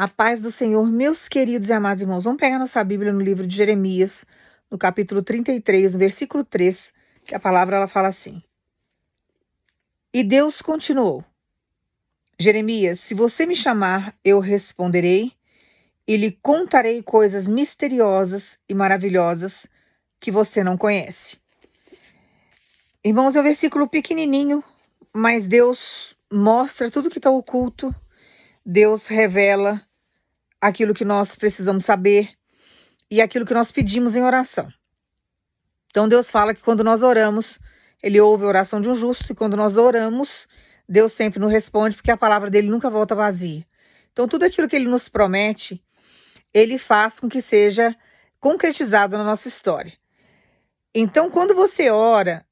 A paz do Senhor, meus queridos e amados irmãos. Vamos pegar nossa Bíblia no livro de Jeremias, no capítulo 33, no versículo 3, que a palavra ela fala assim. E Deus continuou: Jeremias, se você me chamar, eu responderei e lhe contarei coisas misteriosas e maravilhosas que você não conhece. Irmãos, é um versículo pequenininho, mas Deus mostra tudo que está oculto. Deus revela aquilo que nós precisamos saber e aquilo que nós pedimos em oração. Então Deus fala que quando nós oramos, Ele ouve a oração de um justo, e quando nós oramos, Deus sempre nos responde, porque a palavra dele nunca volta vazia. Então tudo aquilo que Ele nos promete, Ele faz com que seja concretizado na nossa história. Então quando você ora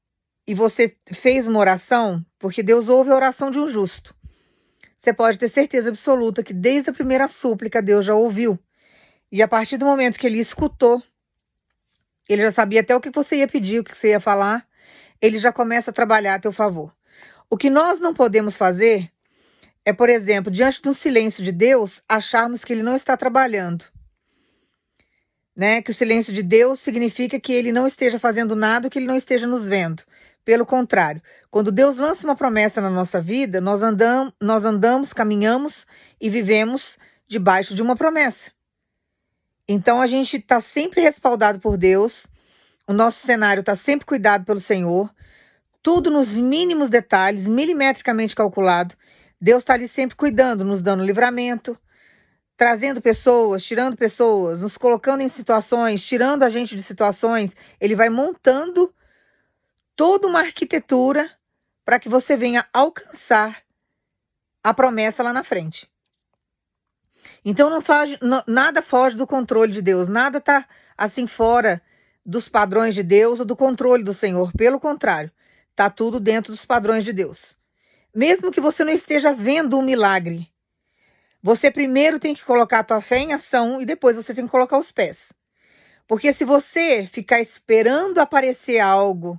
e você fez uma oração, porque Deus ouve a oração de um justo, você pode ter certeza absoluta que desde a primeira súplica Deus já ouviu. E a partir do momento que Ele escutou, Ele já sabia até o que você ia pedir, o que você ia falar. Ele já começa a trabalhar a teu favor. O que nós não podemos fazer é, por exemplo, diante de um silêncio de Deus, acharmos que Ele não está trabalhando. Que o silêncio de Deus significa que Ele não esteja fazendo nada, que Ele não esteja nos vendo. Pelo contrário, quando Deus lança uma promessa na nossa vida, nós andamos, caminhamos e vivemos debaixo de uma promessa. Então a gente está sempre respaldado por Deus, o nosso cenário está sempre cuidado pelo Senhor, tudo nos mínimos detalhes, milimetricamente calculado. Deus está ali sempre cuidando, nos dando livramento, trazendo pessoas, tirando pessoas, nos colocando em situações, tirando a gente de situações. Ele vai montando toda uma arquitetura para que você venha alcançar a promessa lá na frente. Então nada foge do controle de Deus, nada está assim fora dos padrões de Deus ou do controle do Senhor. Pelo contrário, está tudo dentro dos padrões de Deus. Mesmo que você não esteja vendo um milagre, você primeiro tem que colocar a tua fé em ação e depois você tem que colocar os pés. Porque se você ficar esperando aparecer algo,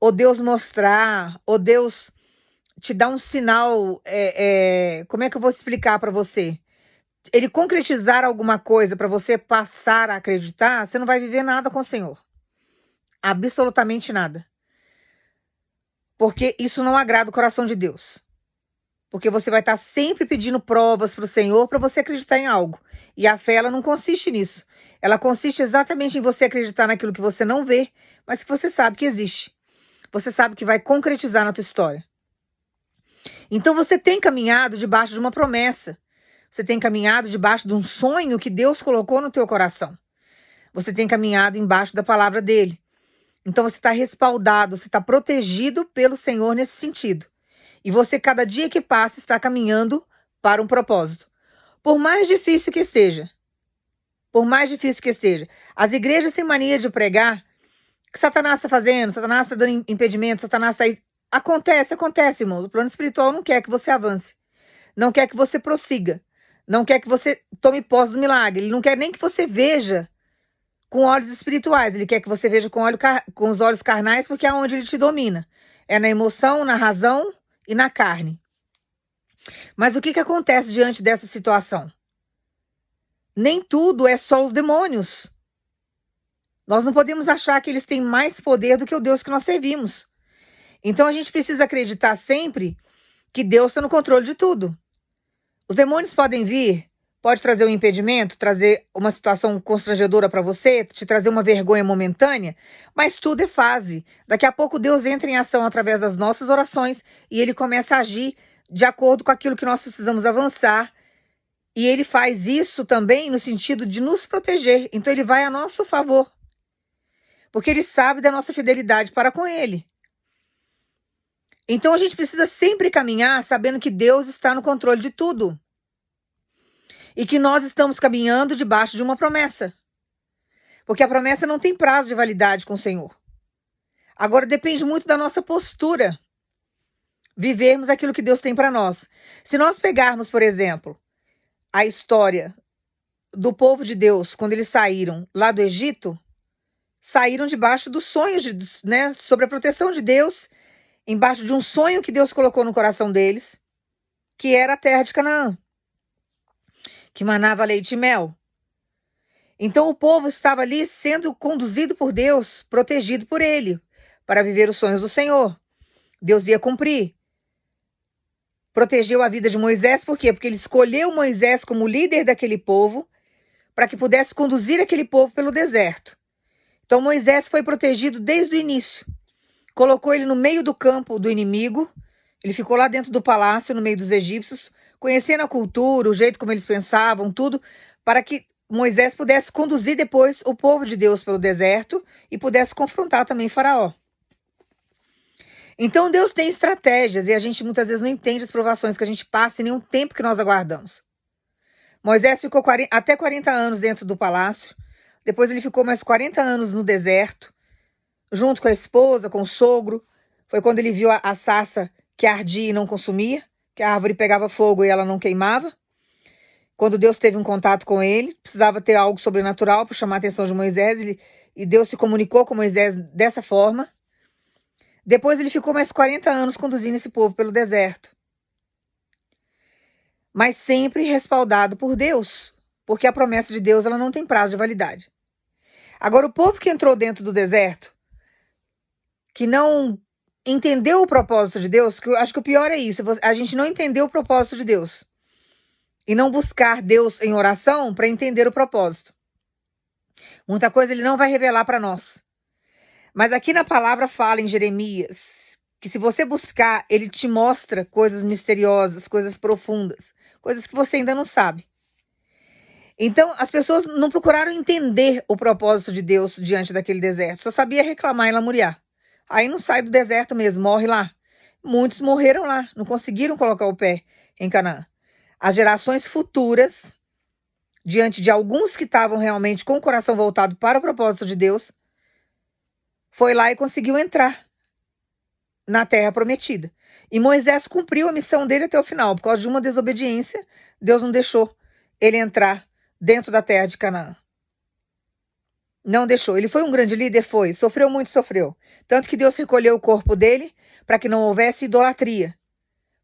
ou Deus mostrar, ou Deus te dar um sinal, como é que eu vou explicar para você? Ele concretizar alguma coisa para você passar a acreditar, você não vai viver nada com o Senhor. Absolutamente nada. Porque isso não agrada o coração de Deus. Porque você vai estar sempre pedindo provas para o Senhor para você acreditar em algo. E a fé, ela não consiste nisso. Ela consiste exatamente em você acreditar naquilo que você não vê, mas que você sabe que existe. Você sabe que vai concretizar na tua história. Então você tem caminhado debaixo de uma promessa. Você tem caminhado debaixo de um sonho que Deus colocou no teu coração. Você tem caminhado embaixo da palavra dele. Então você está respaldado, você está protegido pelo Senhor nesse sentido. E você, cada dia que passa, está caminhando para um propósito. Por mais difícil que esteja, as igrejas têm mania de pregar que Satanás está fazendo, Satanás está dando impedimento, Satanás está aí. Acontece, irmãos. O plano espiritual não quer que você avance, não quer que você prossiga, não quer que você tome posse do milagre. Ele não quer nem que você veja com olhos espirituais, ele quer que você veja com os olhos carnais, porque é onde ele te domina. É na emoção, na razão e na carne. Mas o que acontece diante dessa situação? Nem tudo é só os demônios. Nós não podemos achar que eles têm mais poder do que o Deus que nós servimos. Então a gente precisa acreditar sempre que Deus está no controle de tudo. Os demônios podem vir, pode trazer um impedimento, trazer uma situação constrangedora para você, te trazer uma vergonha momentânea, mas tudo é fase. Daqui a pouco Deus entra em ação através das nossas orações e Ele começa a agir de acordo com aquilo que nós precisamos avançar. E Ele faz isso também no sentido de nos proteger. Então Ele vai a nosso favor, porque Ele sabe da nossa fidelidade para com Ele. Então a gente precisa sempre caminhar sabendo que Deus está no controle de tudo. E que nós estamos caminhando debaixo de uma promessa. Porque a promessa não tem prazo de validade com o Senhor. Agora depende muito da nossa postura. Vivermos aquilo que Deus tem para nós. Se nós pegarmos, por exemplo, a história do povo de Deus, quando eles saíram lá do Egito, saíram debaixo dos sonhos, sobre a proteção de Deus, embaixo de um sonho que Deus colocou no coração deles, que era a terra de Canaã. que manava leite e mel. Então o povo estava ali sendo conduzido por Deus, protegido por ele, para viver os sonhos do Senhor. Deus ia cumprir. Protegeu a vida de Moisés, por quê? Porque ele escolheu Moisés como líder daquele povo, para que pudesse conduzir aquele povo pelo deserto. Então Moisés foi protegido desde o início. Colocou ele no meio do campo do inimigo. Ele ficou lá dentro do palácio, no meio dos egípcios, conhecendo a cultura, o jeito como eles pensavam, tudo, para que Moisés pudesse conduzir depois o povo de Deus pelo deserto e pudesse confrontar também Faraó. Então Deus tem estratégias e a gente muitas vezes não entende as provações que a gente passa e nem o tempo que nós aguardamos. Moisés ficou até 40 anos dentro do palácio, depois ele ficou mais 40 anos no deserto, junto com a esposa, com o sogro. Foi quando ele viu a sarça que ardia e não consumia, que a árvore pegava fogo e ela não queimava. Quando Deus teve um contato com ele, precisava ter algo sobrenatural para chamar a atenção de Moisés, e Deus se comunicou com Moisés dessa forma. Depois ele ficou mais 40 anos conduzindo esse povo pelo deserto. Mas sempre respaldado por Deus, porque a promessa de Deus ela não tem prazo de validade. Agora, o povo que entrou dentro do deserto, que não entendeu o propósito de Deus, que eu acho que o pior é isso, a gente não entendeu o propósito de Deus e não buscar Deus em oração para entender o propósito. Muita coisa ele não vai revelar para nós. Mas aqui na palavra fala em Jeremias que se você buscar, ele te mostra coisas misteriosas, coisas profundas, coisas que você ainda não sabe. Então, as pessoas não procuraram entender o propósito de Deus diante daquele deserto. Só sabia reclamar e lamuriar. Aí não sai do deserto mesmo, morre lá. Muitos morreram lá, não conseguiram colocar o pé em Canaã. As gerações futuras, diante de alguns que estavam realmente com o coração voltado para o propósito de Deus, foi lá e conseguiu entrar na terra prometida. E Moisés cumpriu a missão dele até o final. Por causa de uma desobediência, Deus não deixou ele entrar dentro da terra de Canaã. Não deixou. Ele foi um grande líder? Foi. Sofreu muito, sofreu. Tanto que Deus recolheu o corpo dele para que não houvesse idolatria.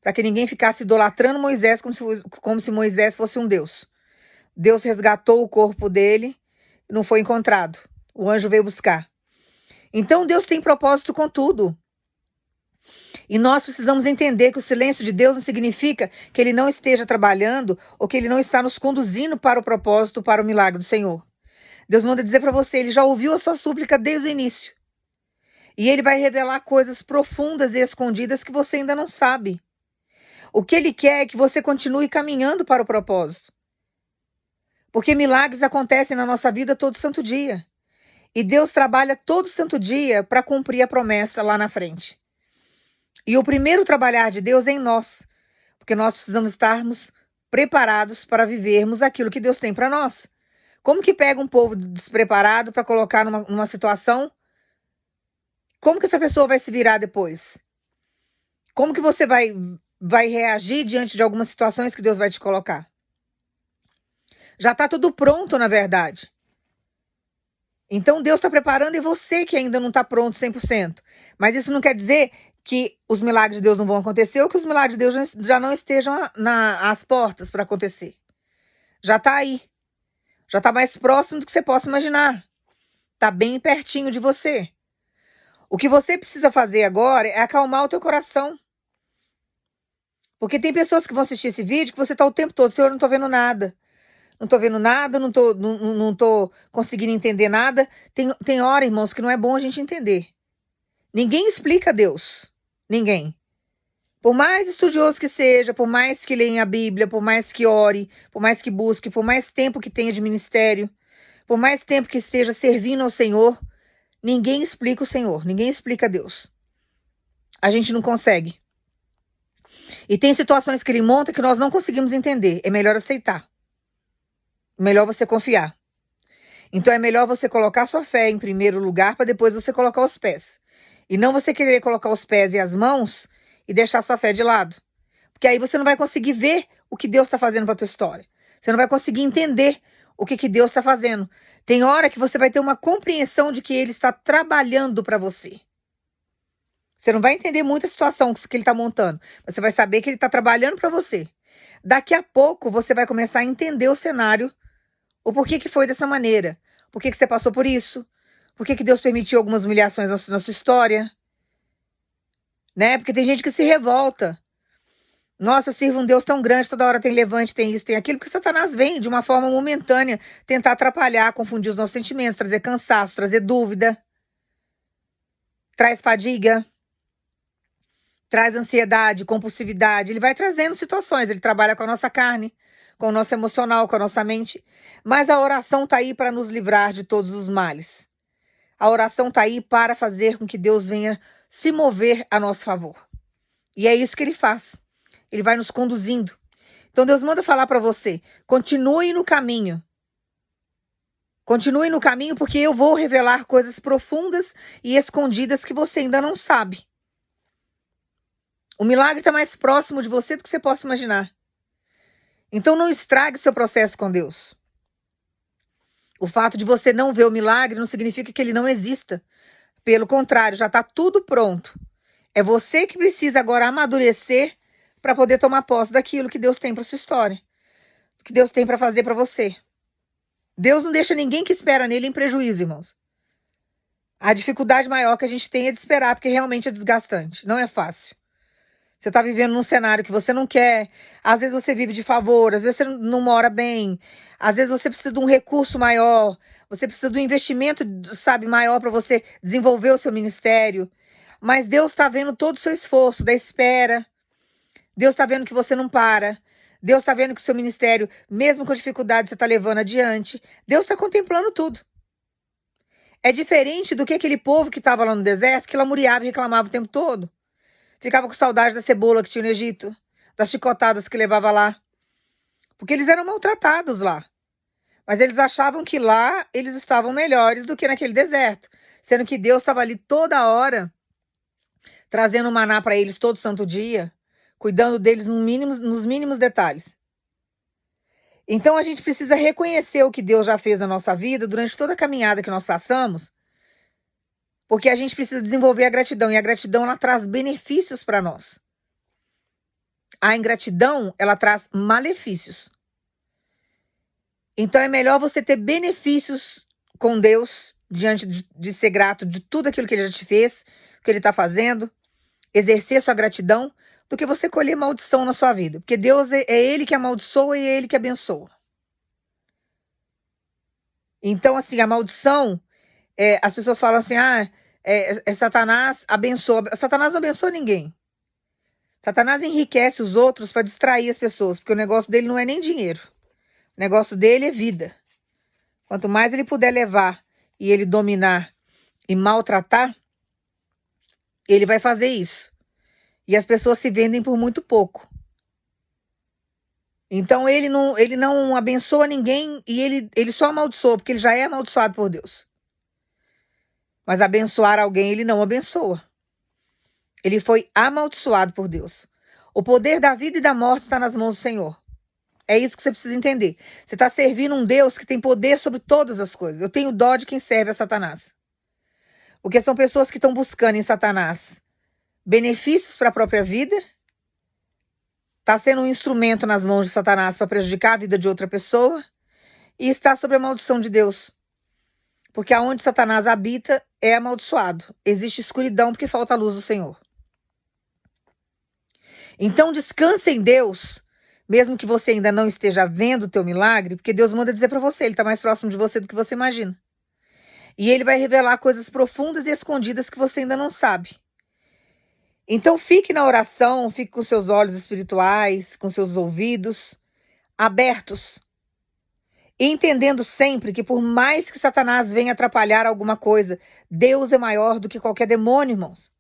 Para que ninguém ficasse idolatrando Moisés como se Moisés fosse um Deus. Deus resgatou o corpo dele, não foi encontrado. O anjo veio buscar. Então Deus tem propósito com tudo. E nós precisamos entender que o silêncio de Deus não significa que ele não esteja trabalhando ou que ele não está nos conduzindo para o propósito, para o milagre do Senhor. Deus manda dizer para você, ele já ouviu a sua súplica desde o início. E ele vai revelar coisas profundas e escondidas que você ainda não sabe. O que ele quer é que você continue caminhando para o propósito. Porque milagres acontecem na nossa vida todo santo dia. E Deus trabalha todo santo dia para cumprir a promessa lá na frente. E o primeiro trabalhar de Deus é em nós. Porque nós precisamos estarmos preparados para vivermos aquilo que Deus tem para nós. Como que pega um povo despreparado para colocar numa situação? Como que essa pessoa vai se virar depois? Como que você vai reagir diante de algumas situações que Deus vai te colocar? Já está tudo pronto, na verdade. Então Deus está preparando e você que ainda não está pronto 100%. Mas isso não quer dizer que os milagres de Deus não vão acontecer ou que os milagres de Deus já não estejam às portas para acontecer. Já está aí. Já está mais próximo do que você possa imaginar. Está bem pertinho de você. O que você precisa fazer agora é acalmar o teu coração. Porque tem pessoas que vão assistir esse vídeo que você está o tempo todo, Senhor, eu não estou vendo nada. Não estou vendo nada, não tô conseguindo entender nada. Tem hora, irmãos, que não é bom a gente entender. Ninguém explica Deus. Ninguém. Por mais estudioso que seja, por mais que leia a Bíblia, por mais que ore, por mais que busque, por mais tempo que tenha de ministério, por mais tempo que esteja servindo ao Senhor, ninguém explica o Senhor, ninguém explica Deus. A gente não consegue. E tem situações que ele monta que nós não conseguimos entender. É melhor aceitar. Melhor você confiar. Então é melhor você colocar sua fé em primeiro lugar para depois você colocar os pés. E não você querer colocar os pés e as mãos e deixar sua fé de lado. Porque aí você não vai conseguir ver o que Deus está fazendo para a tua história. Você não vai conseguir entender o que Deus está fazendo. Tem hora que você vai ter uma compreensão de que Ele está trabalhando para você. Você não vai entender muito a situação que Ele está montando. Você vai saber que Ele está trabalhando para você. daqui a pouco você vai começar a entender o cenário, o porquê que foi dessa maneira, por que você passou por isso, por que Deus permitiu algumas humilhações na sua história, né? Porque tem gente que se revolta. Nossa, eu sirvo um Deus tão grande, toda hora tem levante, tem isso, tem aquilo, porque Satanás vem de uma forma momentânea tentar atrapalhar, confundir os nossos sentimentos, trazer cansaço, trazer dúvida, traz fadiga, traz ansiedade, compulsividade. Ele vai trazendo situações, ele trabalha com a nossa carne, com o nosso emocional, com a nossa mente. Mas a oração está aí para nos livrar de todos os males. A oração está aí para fazer com que Deus venha se mover a nosso favor. E é isso que ele faz. Ele vai nos conduzindo. Então Deus manda falar para você, continue no caminho. Continue no caminho porque eu vou revelar coisas profundas e escondidas que você ainda não sabe. O milagre está mais próximo de você do que você possa imaginar. Então não estrague seu processo com Deus. O fato de você não ver o milagre não significa que ele não exista. Pelo contrário, já está tudo pronto. É você que precisa agora amadurecer para poder tomar posse daquilo que Deus tem para sua história, que Deus tem para fazer para você. Deus não deixa ninguém que espera nele em prejuízo, irmãos. A dificuldade maior que a gente tem é de esperar, porque realmente é desgastante. Não é fácil. Você está vivendo num cenário que você não quer. Às vezes você vive de favor, às vezes você não mora bem. Às vezes você precisa de um recurso maior. Você precisa de um investimento, sabe, maior para você desenvolver o seu ministério. Mas Deus está vendo todo o seu esforço da espera. Deus está vendo que você não para. Deus está vendo que o seu ministério, mesmo com dificuldade, você está levando adiante. Deus está contemplando tudo. É diferente do que aquele povo que estava lá no deserto, que lamuriava e reclamava o tempo todo. Ficava com saudade da cebola que tinha no Egito, das chicotadas que levava lá. Porque eles eram maltratados lá. Mas eles achavam que lá eles estavam melhores do que naquele deserto. Sendo que Deus estava ali toda hora, trazendo maná para eles todo santo dia, cuidando deles nos mínimos detalhes. Então a gente precisa reconhecer o que Deus já fez na nossa vida durante toda a caminhada que nós passamos, porque a gente precisa desenvolver a gratidão, e a gratidão ela traz benefícios para nós. A ingratidão, ela traz malefícios. Então é melhor você ter benefícios com Deus, diante de ser grato de tudo aquilo que Ele já te fez, o que Ele está fazendo, exercer sua gratidão, do que você colher maldição na sua vida. Porque Deus é Ele que amaldiçoa e é Ele que abençoa. Então, assim, a maldição, as pessoas falam assim, Satanás abençoa. Satanás não abençoa ninguém. Satanás enriquece os outros para distrair as pessoas, porque o negócio dele não é nem dinheiro. O negócio dele é vida. Quanto mais ele puder levar e ele dominar e maltratar, ele vai fazer isso. E as pessoas se vendem por muito pouco. Então ele não abençoa ninguém e ele só amaldiçoa, porque ele já é amaldiçoado por Deus. Mas abençoar alguém ele não abençoa. Ele foi amaldiçoado por Deus. O poder da vida e da morte está nas mãos do Senhor. É isso que você precisa entender. Você está servindo um Deus que tem poder sobre todas as coisas. Eu tenho dó de quem serve a Satanás. Porque são pessoas que estão buscando em Satanás benefícios para a própria vida. Está sendo um instrumento nas mãos de Satanás para prejudicar a vida de outra pessoa. E está sob a maldição de Deus. Porque aonde Satanás habita é amaldiçoado. Existe escuridão porque falta a luz do Senhor. Então descanse em Deus, mesmo que você ainda não esteja vendo o teu milagre, porque Deus manda dizer para você, Ele está mais próximo de você do que você imagina. E Ele vai revelar coisas profundas e escondidas que você ainda não sabe. Então fique na oração, fique com seus olhos espirituais, com seus ouvidos abertos. E entendendo sempre que por mais que Satanás venha atrapalhar alguma coisa, Deus é maior do que qualquer demônio, irmãos.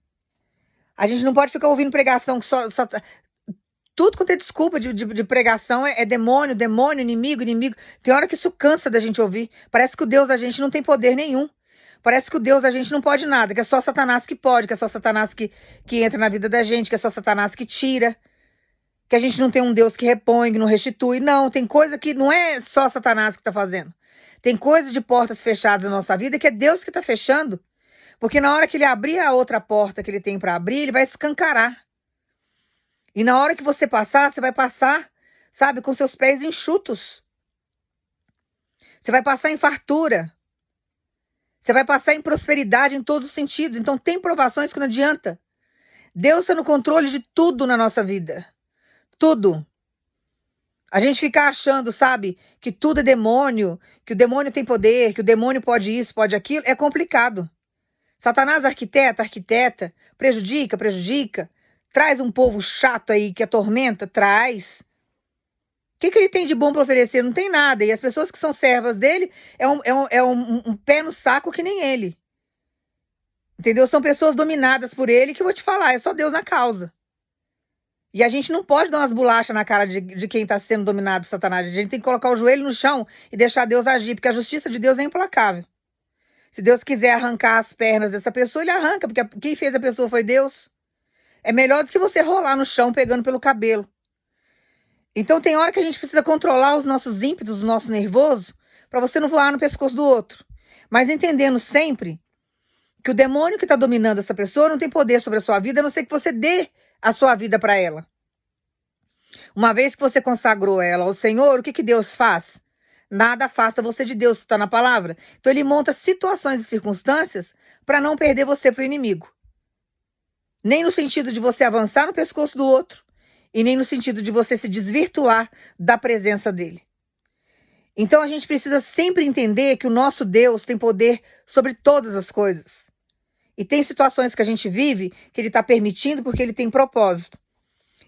A gente não pode ficar ouvindo pregação que só tudo quanto é desculpa de pregação é demônio, inimigo. Tem hora que isso cansa da gente ouvir. Parece que o Deus da gente não tem poder nenhum. Parece que o Deus da gente não pode nada, que é só Satanás que pode, que é só Satanás que entra na vida da gente, que é só Satanás que tira, que a gente não tem um Deus que repõe, que não restitui. Não, tem coisa que não é só Satanás que está fazendo. Tem coisa de portas fechadas na nossa vida que é Deus que está fechando. Porque na hora que Ele abrir a outra porta que Ele tem para abrir, Ele vai escancarar. E na hora que você passar, você vai passar sabe, com seus pés enxutos. Você vai passar em fartura. Você vai passar em prosperidade em todos os sentidos. Então tem provações que não adianta. Deus está no controle de tudo na nossa vida. Tudo. A gente fica achando, sabe, que tudo é demônio, que o demônio tem poder, que o demônio pode isso, pode aquilo, é complicado. Satanás arquiteta, prejudica, traz um povo chato aí que atormenta, traz. O que ele tem de bom para oferecer? Não tem nada. E as pessoas que são servas dele é um pé no saco que nem ele. Entendeu? São pessoas dominadas por ele que eu vou te falar, é só Deus na causa. E a gente não pode dar umas bolachas na cara de quem está sendo dominado por Satanás. A gente tem que colocar o joelho no chão e deixar Deus agir, porque a justiça de Deus é implacável. Se Deus quiser arrancar as pernas dessa pessoa, ele arranca, porque quem fez a pessoa foi Deus. É melhor do que você rolar no chão pegando pelo cabelo. Então tem hora que a gente precisa controlar os nossos ímpetos, o nosso nervoso, para você não voar no pescoço do outro. Mas entendendo sempre que o demônio que está dominando essa pessoa não tem poder sobre a sua vida, a não ser que você dê a sua vida para ela. Uma vez que você consagrou ela ao Senhor, o que Deus faz? Nada afasta você de Deus, está na palavra. Então ele monta situações e circunstâncias para não perder você para o inimigo. Nem no sentido de você avançar no pescoço do outro, e nem no sentido de você se desvirtuar da presença dele. Então a gente precisa sempre entender que o nosso Deus tem poder sobre todas as coisas. E tem situações que a gente vive que ele está permitindo porque ele tem propósito.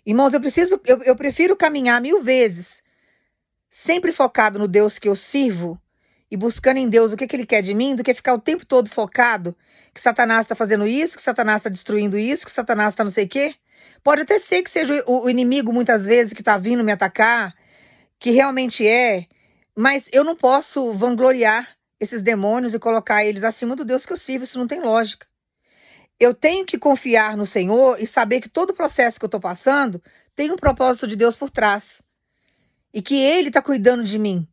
Irmãos, eu prefiro caminhar 1000 vezes, sempre focado no Deus que eu sirvo e buscando em Deus o que ele quer de mim, do que ficar o tempo todo focado que Satanás está fazendo isso, que Satanás está destruindo isso, que Satanás está não sei o quê. Pode até ser que seja o inimigo muitas vezes que está vindo me atacar, que realmente é, mas eu não posso vangloriar esses demônios e colocar eles acima do Deus que eu sirvo, isso não tem lógica. Eu tenho que confiar no Senhor e saber que todo o processo que eu estou passando tem um propósito de Deus por trás. E que Ele está cuidando de mim.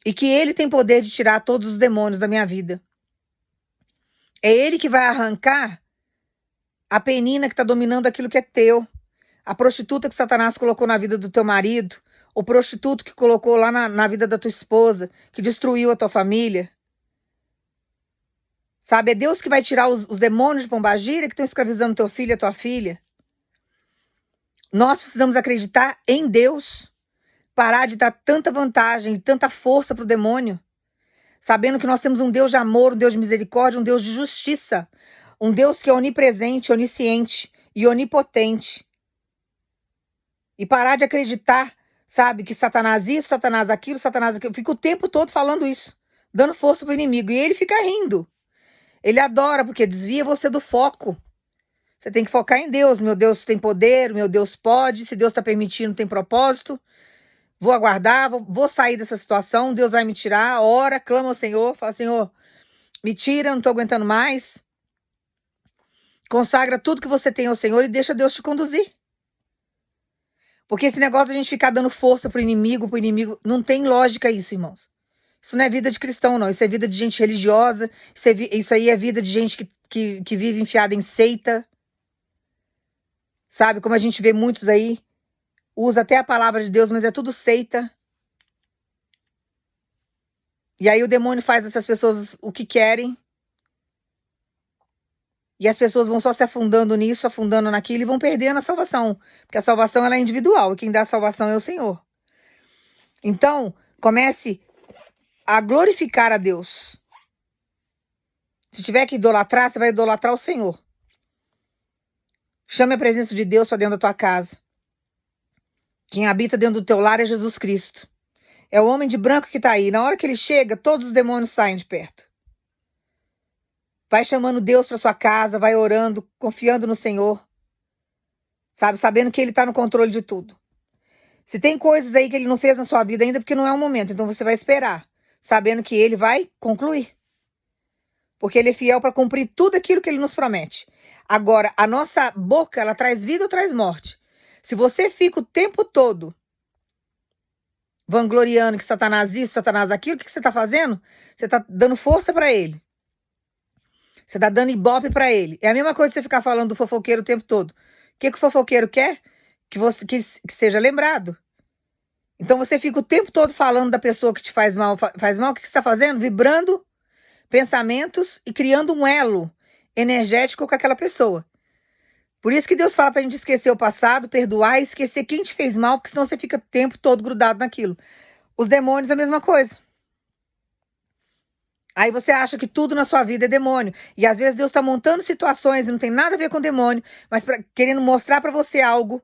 E que Ele tem poder de tirar todos os demônios da minha vida. É Ele que vai arrancar a penina que está dominando aquilo que é teu. A prostituta que Satanás colocou na vida do teu marido. O prostituto que colocou lá na vida da tua esposa. Que destruiu a tua família. Sabe, é Deus que vai tirar os demônios de Pombagira que estão escravizando teu filho e a tua filha. Nós precisamos acreditar em Deus. Parar de dar tanta vantagem e tanta força para o demônio. Sabendo que nós temos um Deus de amor, um Deus de misericórdia, um Deus de justiça. Um Deus que é onipresente, onisciente e onipotente. E parar de acreditar, sabe, que Satanás isso, Satanás aquilo. Fica o tempo todo falando isso. Dando força para o inimigo. E ele fica rindo. Ele adora, porque desvia você do foco. Você tem que focar em Deus. Meu Deus tem poder, meu Deus pode. Se Deus está permitindo, tem propósito. Vou aguardar, vou sair dessa situação. Deus vai me tirar. Ora, clama ao Senhor. Fala, Senhor, me tira, não estou aguentando mais. Consagra tudo que você tem ao Senhor e deixa Deus te conduzir. Porque esse negócio de a gente ficar dando força pro inimigo, não tem lógica isso, irmãos. Isso não é vida de cristão, não. Isso é vida de gente religiosa. Isso aí é vida de gente que vive enfiada em seita. Sabe? Como a gente vê muitos aí. Usa até a palavra de Deus, mas é tudo seita. E aí o demônio faz essas pessoas o que querem. E as pessoas vão só se afundando nisso, afundando naquilo e vão perdendo a salvação. Porque a salvação ela é individual. E quem dá a salvação é o Senhor. Então, comece a glorificar a Deus. Se tiver que idolatrar, você vai idolatrar o Senhor. Chame a presença de Deus para dentro da tua casa. Quem habita dentro do teu lar é Jesus Cristo. É o homem de branco que está aí. Na hora que ele chega, todos os demônios saem de perto. Vai chamando Deus para sua casa, vai orando, confiando no Senhor. Sabe, sabendo que Ele está no controle de tudo. Se tem coisas aí que Ele não fez na sua vida ainda, porque não é o momento, então você vai esperar. Sabendo que Ele vai concluir. Porque Ele é fiel para cumprir tudo aquilo que Ele nos promete. Agora, a nossa boca, ela traz vida ou traz morte? Se você fica o tempo todo vangloriando que Satanás isso, Satanás aquilo, o que você está fazendo? Você está dando força para ele. Você está dando ibope para ele. É a mesma coisa que você ficar falando do fofoqueiro o tempo todo. O que o fofoqueiro quer? Que seja lembrado. Então você fica o tempo todo falando da pessoa que te faz mal. Faz mal, o que você está fazendo? Vibrando pensamentos e criando um elo energético com aquela pessoa. Por isso que Deus fala pra gente esquecer o passado, perdoar e esquecer quem te fez mal, porque senão você fica o tempo todo grudado naquilo. Os demônios é a mesma coisa. Aí você acha que tudo na sua vida é demônio. E às vezes Deus está montando situações e não tem nada a ver com demônio, mas querendo mostrar pra você algo,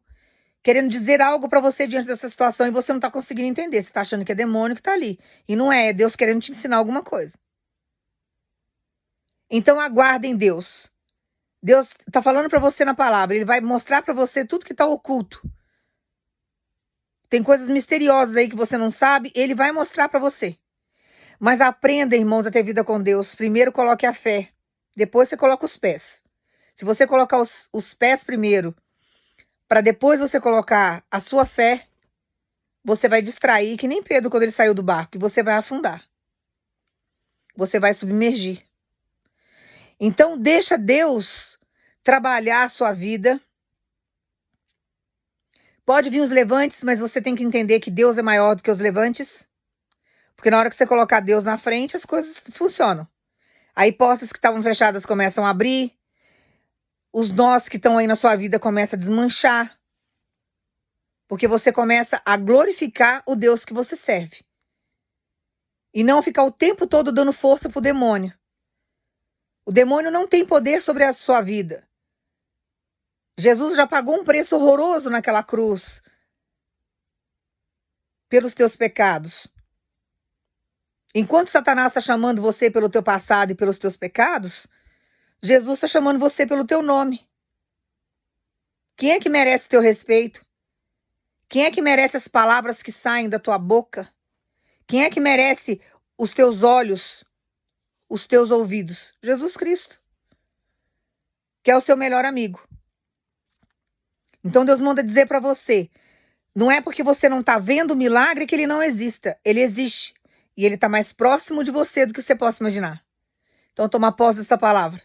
querendo dizer algo pra você diante dessa situação e você não tá conseguindo entender. Você tá achando que é demônio que tá ali. E não é Deus querendo te ensinar alguma coisa. Então aguardem Deus. Deus tá falando pra você na palavra. Ele vai mostrar pra você tudo que tá oculto. Tem coisas misteriosas aí que você não sabe. Ele vai mostrar pra você. Mas aprenda, irmãos, a ter vida com Deus. Primeiro coloque a fé. Depois você coloca os pés. Se você colocar os pés primeiro, para depois você colocar a sua fé, você vai distrair, que nem Pedro quando ele saiu do barco, e você vai afundar. Você vai submergir. Então deixa Deus trabalhar a sua vida. Pode vir os levantes, mas você tem que entender que Deus é maior do que os levantes. Porque na hora que você colocar Deus na frente, as coisas funcionam. Aí portas que estavam fechadas começam a abrir. Os nós que estão aí na sua vida começam a desmanchar. Porque você começa a glorificar o Deus que você serve. E não ficar o tempo todo dando força pro demônio. O demônio não tem poder sobre a sua vida. Jesus já pagou um preço horroroso naquela cruz. Pelos teus pecados. Enquanto Satanás está chamando você pelo teu passado e pelos teus pecados, Jesus está chamando você pelo teu nome. Quem é que merece teu respeito? Quem é que merece as palavras que saem da tua boca? Quem é que merece os teus olhos, os teus ouvidos? Jesus Cristo, que é o seu melhor amigo. Então Deus manda dizer para você, não é porque você não está vendo o milagre que ele não exista. Ele existe. E ele está mais próximo de você do que você possa imaginar. Então toma posse dessa palavra.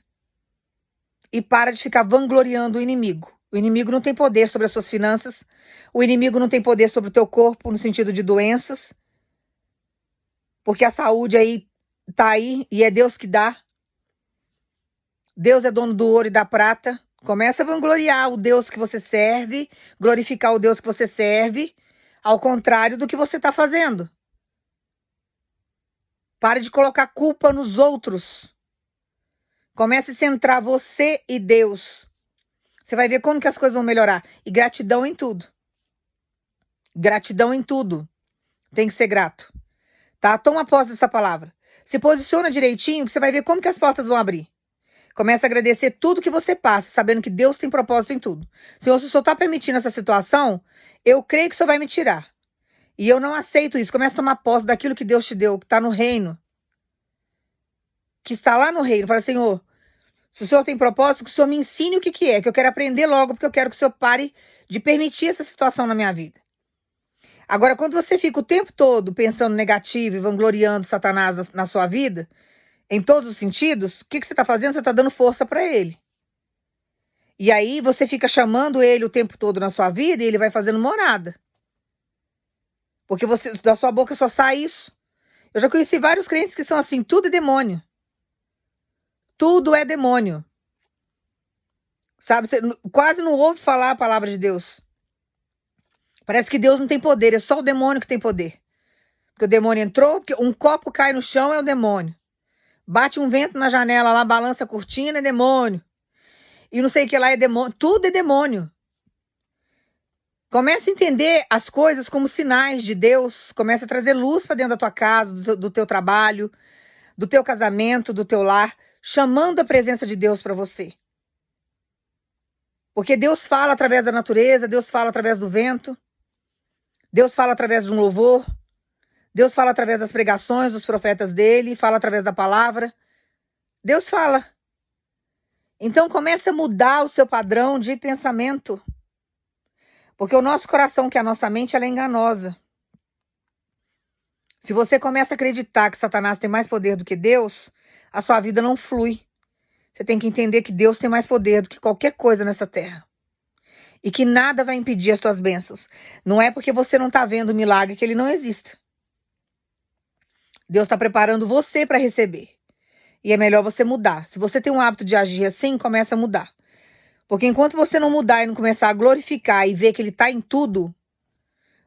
E para de ficar vangloriando o inimigo. O inimigo não tem poder sobre as suas finanças. O inimigo não tem poder sobre o teu corpo, no sentido de doenças. Porque a saúde aí tá aí e é Deus que dá. Deus é dono do ouro e da prata. Começa a vangloriar o Deus que você serve, glorificar o Deus que você serve, ao contrário do que você está fazendo. Pare de colocar culpa nos outros. Comece a centrar você e Deus. Você vai ver como que as coisas vão melhorar. E gratidão em tudo. Gratidão em tudo. Tem que ser grato. Tá? Toma posse dessa palavra. Se posiciona direitinho que você vai ver como que as portas vão abrir. Comece a agradecer tudo que você passa, sabendo que Deus tem propósito em tudo. Senhor, se o Senhor está permitindo essa situação, eu creio que o Senhor vai me tirar. E eu não aceito isso. Comece a tomar posse daquilo que Deus te deu, que está no reino. Que está lá no reino. Fala, Senhor, se o Senhor tem propósito, que o Senhor me ensine o que é, que eu quero aprender logo, porque eu quero que o Senhor pare de permitir essa situação na minha vida. Agora, quando você fica o tempo todo pensando negativo e vangloriando Satanás na sua vida, em todos os sentidos, o que você está fazendo? Você está dando força para ele. E aí você fica chamando ele o tempo todo na sua vida e ele vai fazendo morada. Porque da sua boca só sai isso. Eu já conheci vários crentes que são assim, tudo é demônio. Tudo é demônio. Sabe, você quase não ouve falar a palavra de Deus. Parece que Deus não tem poder, é só o demônio que tem poder. Porque o demônio entrou, porque um copo cai no chão é o demônio. Bate um vento na janela lá, balança a cortina, é demônio. E não sei o que lá é demônio, tudo é demônio. Comece a entender as coisas como sinais de Deus. Comece a trazer luz para dentro da tua casa, do teu trabalho, do teu casamento, do teu lar, chamando a presença de Deus para você. Porque Deus fala através da natureza, Deus fala através do vento, Deus fala através de um louvor, Deus fala através das pregações dos profetas dele, fala através da palavra. Deus fala. Então comece a mudar o seu padrão de pensamento. Porque o nosso coração, que é a nossa mente, ela é enganosa. Se você começa a acreditar que Satanás tem mais poder do que Deus, a sua vida não flui. Você tem que entender que Deus tem mais poder do que qualquer coisa nessa terra. e que nada vai impedir as tuas bênçãos. Não é porque você não está vendo o milagre que ele não exista. Deus está preparando você para receber. E é melhor você mudar. Se você tem um hábito de agir assim, começa a mudar. Porque enquanto você não mudar e não começar a glorificar e ver que ele está em tudo,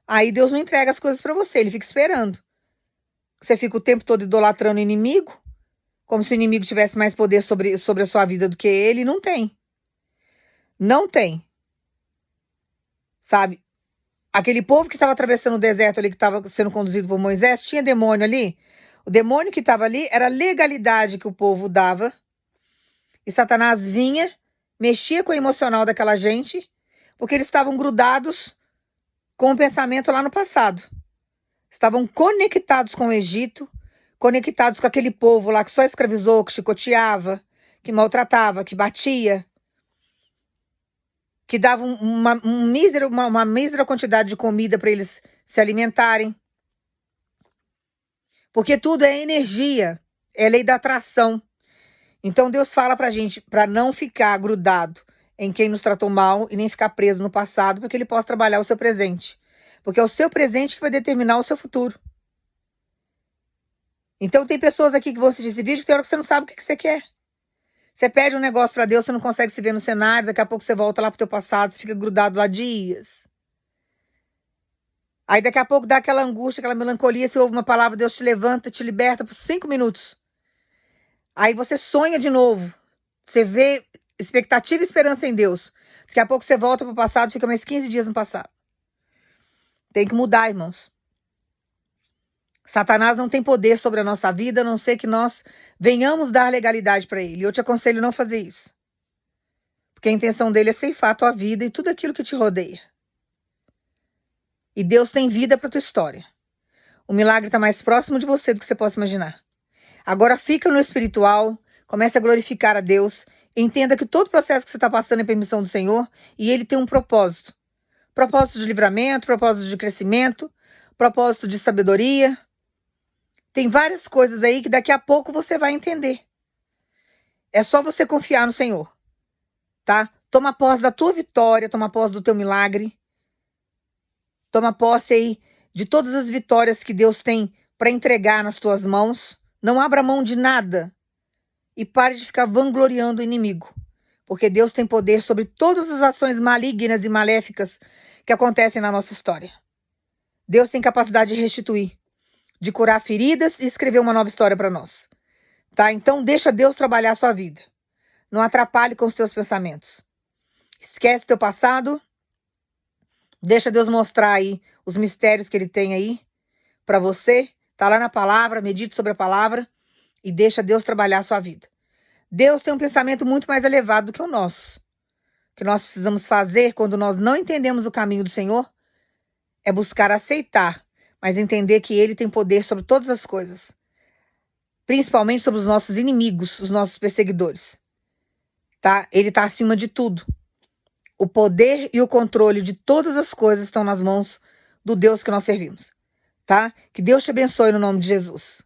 aí Deus não entrega as coisas para você, ele fica esperando. Você fica o tempo todo idolatrando o inimigo, como se o inimigo tivesse mais poder sobre a sua vida do que ele. Não tem. Não tem. Sabe? Aquele povo que estava atravessando o deserto ali, que estava sendo conduzido por Moisés, tinha demônio ali. O demônio que estava ali era a legalidade que o povo dava. E Satanás vinha, mexia com o emocional daquela gente, porque eles estavam grudados com o pensamento lá no passado. Estavam conectados com o Egito, conectados com aquele povo lá que só escravizou, que chicoteava, que maltratava, que batia, que dava uma mísera quantidade de comida para eles se alimentarem. Porque tudo é energia, é lei da atração. Então Deus fala pra gente para não ficar grudado em quem nos tratou mal e nem ficar preso no passado, porque ele possa trabalhar o seu presente. Porque é o seu presente que vai determinar o seu futuro. Então tem pessoas aqui que vão assistir esse vídeo que tem hora que você não sabe o que você quer. Você pede um negócio para Deus, você não consegue se ver no cenário, daqui a pouco você volta lá pro teu passado, você fica grudado lá dias. Aí daqui a pouco dá aquela angústia, aquela melancolia, você ouve uma palavra, Deus te levanta, te liberta por 5 minutos. Aí você sonha de novo. Você vê expectativa e esperança em Deus. Daqui a pouco você volta pro passado, fica mais 15 dias no passado. Tem que mudar, irmãos. Satanás não tem poder sobre a nossa vida, a não ser que nós venhamos dar legalidade para ele. Eu te aconselho não fazer isso. Porque a intenção dele é ceifar a tua vida e tudo aquilo que te rodeia. E Deus tem vida para tua história. O milagre está mais próximo de você do que você possa imaginar. Agora fica no espiritual, comece a glorificar a Deus, entenda que todo processo que você está passando é permissão do Senhor e ele tem um propósito. Propósito de livramento, propósito de crescimento, propósito de sabedoria. Tem várias coisas aí que daqui a pouco você vai entender. É só você confiar no Senhor, tá? Toma posse da tua vitória, toma posse do teu milagre. Toma posse aí de todas as vitórias que Deus tem para entregar nas tuas mãos. Não abra mão de nada e pare de ficar vangloriando o inimigo, porque Deus tem poder sobre todas as ações malignas e maléficas que acontecem na nossa história. Deus tem capacidade de restituir, de curar feridas e escrever uma nova história para nós. Tá? Então deixa Deus trabalhar a sua vida. Não atrapalhe com os teus pensamentos. Esquece teu passado. Deixa Deus mostrar aí os mistérios que ele tem aí para você. Tá lá na palavra, medite sobre a palavra e deixa Deus trabalhar a sua vida. Deus tem um pensamento muito mais elevado do que o nosso. O que nós precisamos fazer quando nós não entendemos o caminho do Senhor é buscar aceitar, mas entender que ele tem poder sobre todas as coisas. Principalmente sobre os nossos inimigos, os nossos perseguidores. Tá? Ele está acima de tudo. O poder e o controle de todas as coisas estão nas mãos do Deus que nós servimos. Tá? Que Deus te abençoe no nome de Jesus.